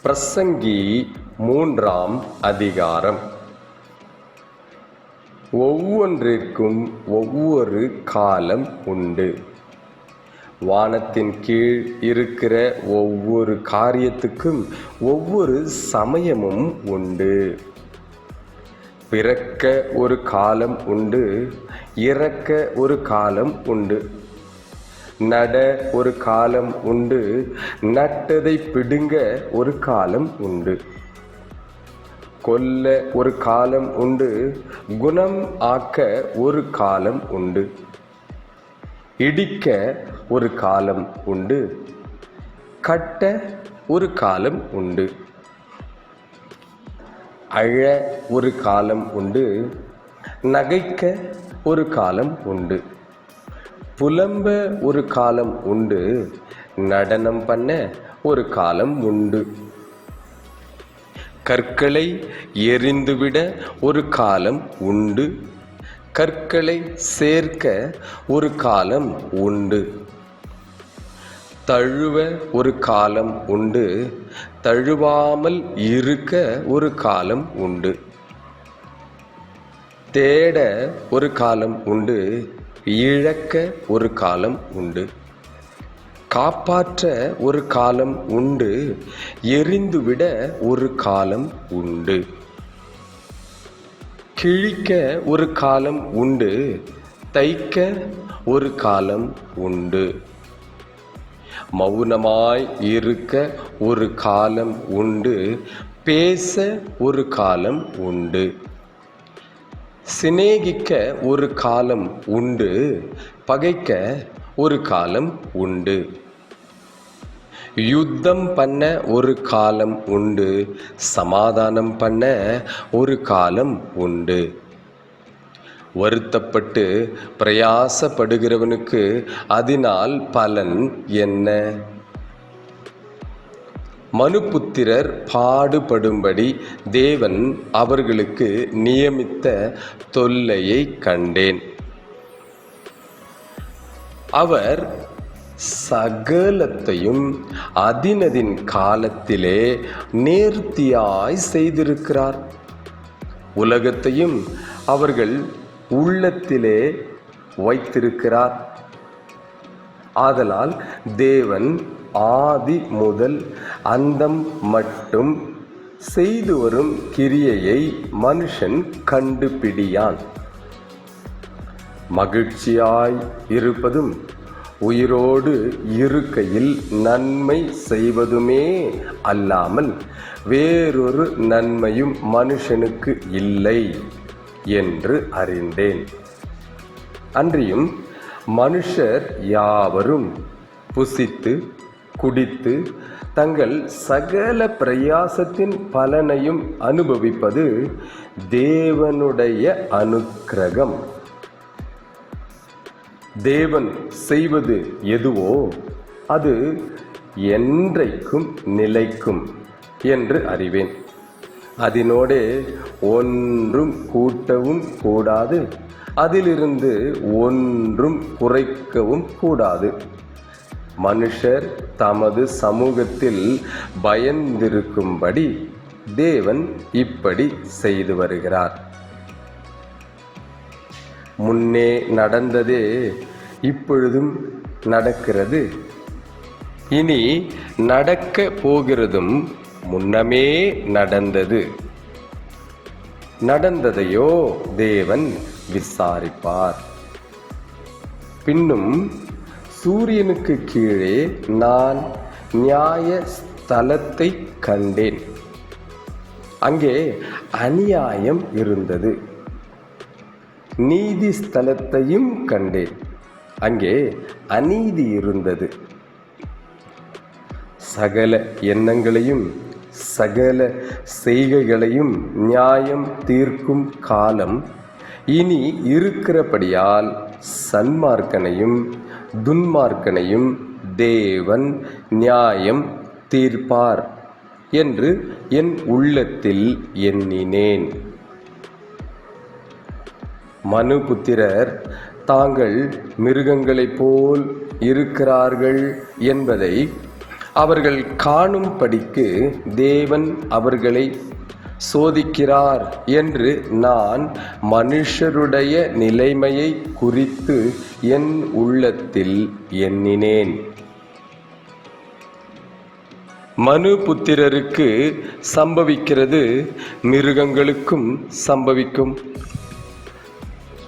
பிரசங்கி 3ஆம் அதிகாரம். ஒவ்வொன்றிற்கும் ஒவ்வொரு காலம் உண்டு. வானத்தின் கீழ் இருக்கிற ஒவ்வொரு காரியத்துக்கும் ஒவ்வொரு சமயமும் உண்டு. பிறக்க ஒரு காலம் உண்டு, இறக்க ஒரு காலம் உண்டு. நட ஒரு காலம் உண்டு, நட்டதை பிடுங்க ஒரு காலம் உண்டு. கொல்ல ஒரு காலம் உண்டு, குணம் ஆக்க ஒரு காலம் உண்டு. இடிக்க ஒரு காலம் உண்டு, கட்ட ஒரு காலம் உண்டு. அழ ஒரு காலம் உண்டு, நகைக்க ஒரு காலம் உண்டு. புலம்ப ஒரு காலம் உண்டு, நடனம் பண்ண ஒரு காலம் உண்டு. கற்களை எறிந்துவிட ஒரு காலம் உண்டு, கற்களை சேர்க்க ஒரு காலம் உண்டு. தழுவ ஒரு காலம் உண்டு, தழுவாமல் இருக்க ஒரு காலம் உண்டு. தேட ஒரு காலம் உண்டு, இழக்க ஒரு காலம் உண்டு. காப்பாற்ற ஒரு காலம் உண்டு, எரிந்துவிட ஒரு காலம் உண்டு. கிழிக்க ஒரு காலம் உண்டு, தைக்க ஒரு காலம் உண்டு. மௌனமாய் இருக்க ஒரு காலம் உண்டு, பேச ஒரு காலம் உண்டு. சிநேகிக்க ஒரு காலம் உண்டு, பகைக்க ஒரு காலம் உண்டு. யுத்தம் பண்ண ஒரு காலம் உண்டு, சமாதானம் பண்ண ஒரு காலம் உண்டு. வருத்தப்பட்டு பிரயாசப்படுகிறவனுக்கு அதனால் பலன் என்ன? மனுபுத்திரர் பாடுபடும்படி தேவன் அவர்களுக்கு நியமித்த தொல்லையை கண்டேன். அவர் சகலத்தையும் அதினதின் காலத்திலே நேர்த்தியாய் செய்திருக்கிறார். உலகத்தையும் அவர்கள் உள்ளத்திலே வைத்திருக்கிறார். ஆதலால் தேவன் ஆதி முதல் அந்தம் மட்டும் செய்து வரும் கிரியையை மனுஷன் கண்டுபிடியான். மகிழ்ச்சியாய் இருப்பதும் உயிரோடு இருக்கையில் நன்மை செய்வதுமே அல்லாமல் வேறொரு நன்மையும் மனுஷனுக்கு இல்லை என்று அறிந்தேன். அன்றியும் மனுஷர் யாவரும் புசித்து குடித்து தங்கள் சகல பிரயாசத்தின் பலனையும் அனுபவிப்பது தேவனுடைய அனுக்கிரகம். தேவன் செய்வது எதுவோ அது என்றைக்கும் நிலைக்கும் என்று அறிவேன். அதனோடே ஒன்றும் கூட்டவும் கூடாது, அதிலிருந்து ஒன்றும் குறைக்கவும் கூடாது. மனுஷர் தமது சமூகத்தில் பயந்திருக்கும்படி தேவன் இப்படி செய்து வருகிறார். முன்னே நடந்ததே இப்பொழுதும் நடக்கிறது, இனி நடக்க போகிறதும் முன்னமே நடந்தது. நடந்ததையோ தேவன் விசாரிப்பார். பின்னும் சூரியனுக்கு கீழே நான் நியாய ஸ்தலத்தை கண்டேன். அங்கே அநியாயம் இருந்தது. நீதி ஸ்தலத்தையும் கண்டேன். அங்கே அநீதி இருந்தது. சகல எண்ணங்களையும் சகல செய்கைகளையும் நியாயம் தீர்க்கும் காலம் இனி இருக்கிறபடியால் சன்மார்க்கனையும் துன்மார்க்கனையும் தேவன் நியாயம் தீர்ப்பார் என்று என் உள்ளத்தில் எண்ணினேன். மனுபுத்திரர் தாங்கள் மிருகங்களைப் போல் இருக்கிறார்கள் என்பதை அவர்கள் காணும்படிக்கு தேவன் அவர்களை சோதிக்கிறார் என்று நான் மனுஷருடைய நிலைமையை குறித்து என் உள்ளத்தில் எண்ணினேன். மனுபுத்திரருக்கு சம்பவிக்கிறது மிருகங்களுக்கும் சம்பவிக்கும்.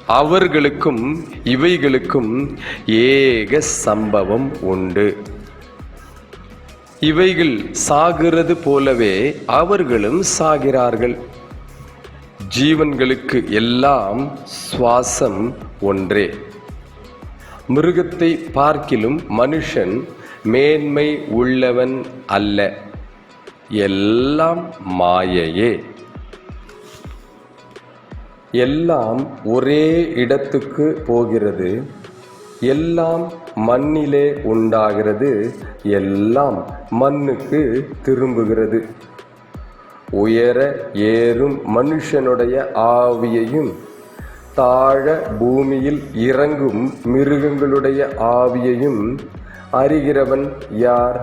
அவர்களுக்கும் இவைகளுக்கும் ஏக சம்பவம் உண்டு. இவைகள் சாகிறது போலவே அவர்களும் சாகிறார்கள். ஜீவன்களுக்கு எல்லாம் சுவாசம் ஒன்றே. மிருகத்தை பார்க்கிலும் மனுஷன் மேன்மை உள்ளவன் அல்ல. எல்லாம் மாயையே. எல்லாம் ஒரே இடத்துக்கு போகிறது. எல்லாம் மண்ணிலே உண்டாகிறது. எல்லாம் மண்ணுக்கு திரும்புகிறது. உயர ஏறும் மனுஷனுடைய ஆவியையும் தாழ பூமியில் இறங்கும் மிருகங்களுடைய ஆவியையும் அறிகிறவன் யார்?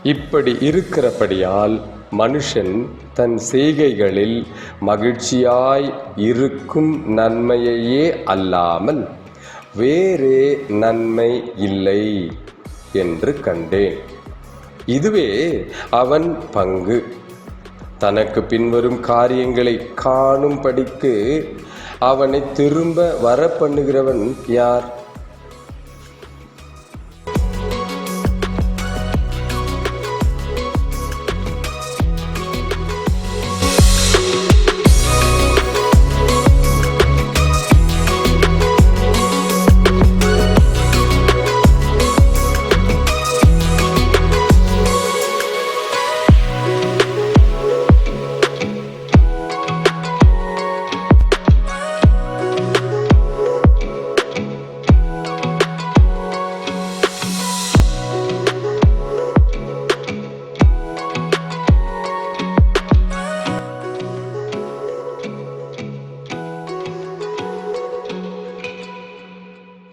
இப்படி இருக்கிறபடியால் மனுஷன் தன் செய்கைகளில் மகிழ்ச்சியாய் இருக்கும் நன்மையையே அல்லாமல் வேறே நன்மை இல்லை என்று கண்டேன். இதுவே அவன் பங்கு. தனக்கு பின்வரும் காரியங்களை காணும்படிக்கு அவனை திரும்ப வரப்பண்ணுகிறவன் யார்?